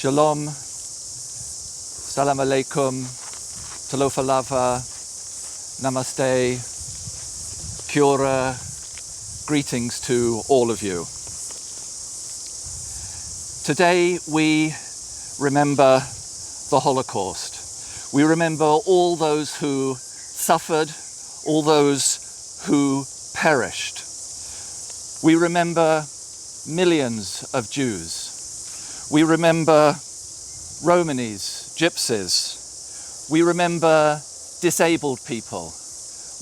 Shalom, Salam Alaikum, Talofa Lava, Namaste, Kia ora, greetings to all of you. Today we remember the Holocaust. We remember all those who suffered, all those who perished. We remember millions of Jews. We remember Romanies, Gypsies. We remember disabled people.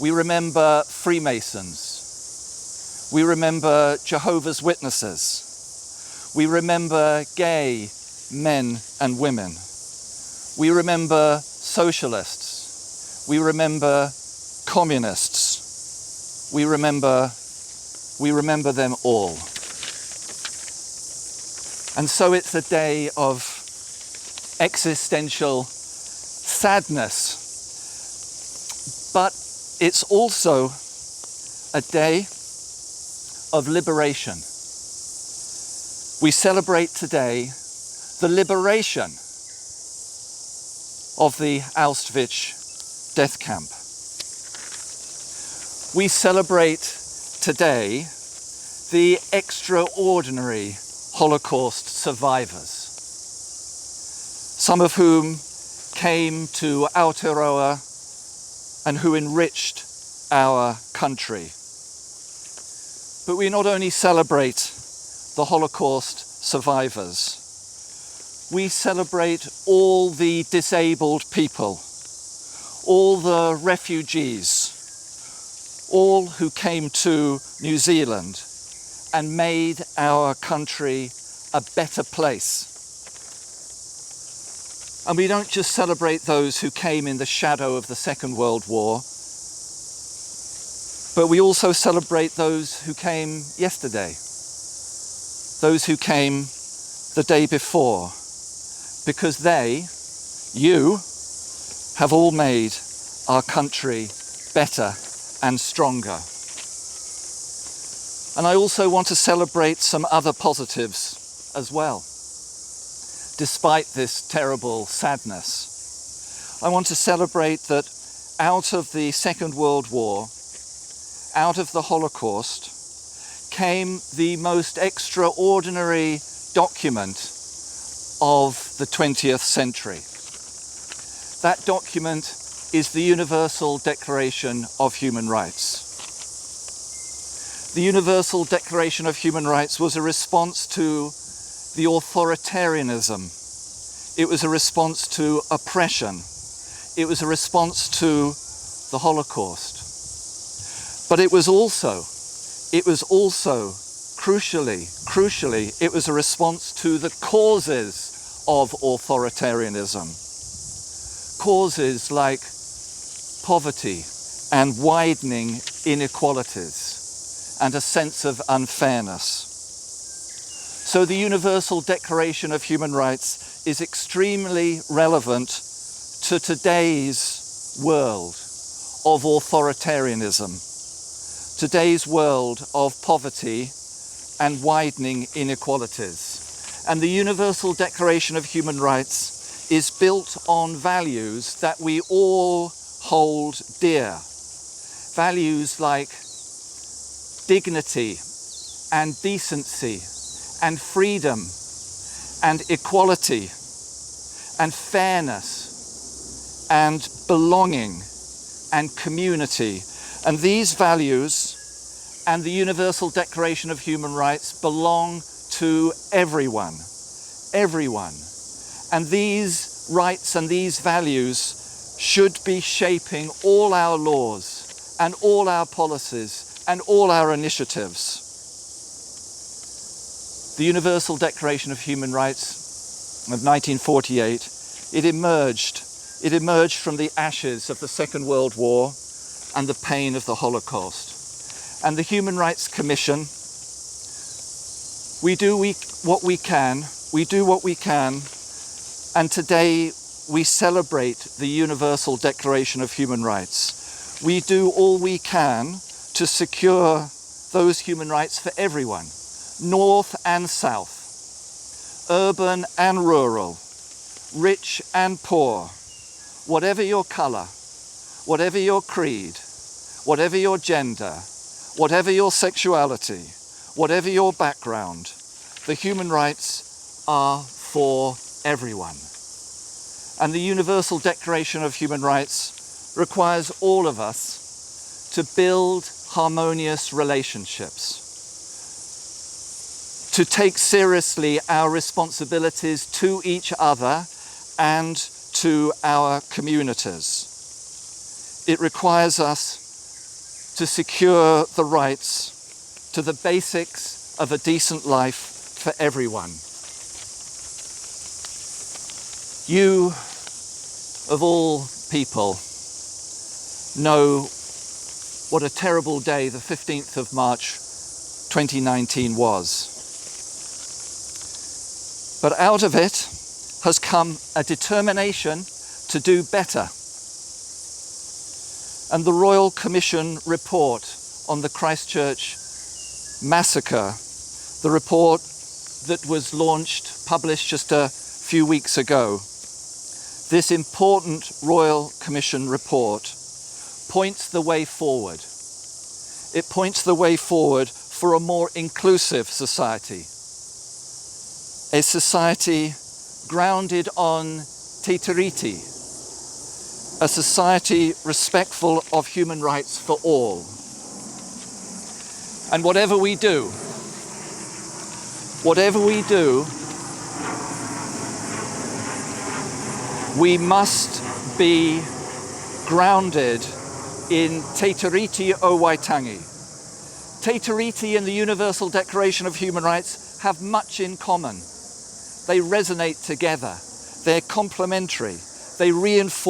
We remember Freemasons. We remember Jehovah's Witnesses. We remember gay men and women. We remember socialists. We remember communists. We remember them all. And so it's a day of existential sadness, but it's also a day of liberation. We celebrate today the liberation of the Auschwitz death camp. We celebrate today the extraordinary Holocaust survivors, some of whom came to Aotearoa and who enriched our country. But we not only celebrate the Holocaust survivors, we celebrate all the disabled people, all the refugees, all who came to New Zealand and made our country a better place. And we don't just celebrate those who came in the shadow of the Second World War, but we also celebrate those who came yesterday, those who came the day before, because they, you, have all made our country better and stronger. And I also want to celebrate some other positives as well, despite this terrible sadness. I want to celebrate that out of the Second World War, out of the Holocaust, came the most extraordinary document of the 20th century. That document is the Universal Declaration of Human Rights. The Universal Declaration of Human Rights was a response to the authoritarianism. It was a response to oppression. It was a response to the Holocaust. But it was also crucially, it was a response to the causes of authoritarianism. Causes like poverty and widening inequalities and a sense of unfairness. So the Universal Declaration of Human Rights is extremely relevant to today's world of authoritarianism, today's world of poverty and widening inequalities. And the Universal Declaration of Human Rights is built on values that we all hold dear. Values like dignity and decency and freedom and equality and fairness and belonging and community. And these values and the Universal Declaration of Human Rights belong to everyone. And these rights and these values should be shaping all our laws and all our policies and all our initiatives. The Universal Declaration of Human Rights of 1948, it emerged from the ashes of the Second World War and the pain of the Holocaust. And the Human Rights Commission, we do what we can, and today we celebrate the Universal Declaration of Human Rights. We do all we can to secure those human rights for everyone, north and south, urban and rural, rich and poor, whatever your colour, whatever your creed, whatever your gender, whatever your sexuality, whatever your background, the human rights are for everyone. And the Universal Declaration of Human Rights requires all of us to build harmonious relationships, to take seriously our responsibilities to each other and to our communities. It requires us to secure the rights to the basics of a decent life for everyone. You, of all people, know what a terrible day the 15th of March 2019 was. But out of it has come a determination to do better. And the Royal Commission report on the Christchurch massacre, the report that was published just a few weeks ago, this important Royal Commission report points the way forward. It points the way forward for a more inclusive society. A society grounded on te tiriti, a society respectful of human rights for all. And whatever we do, we must be grounded in te tiriti o Waitangi. Te tiriti and the Universal Declaration of Human Rights have much in common. They resonate together. They're complementary. They reinforce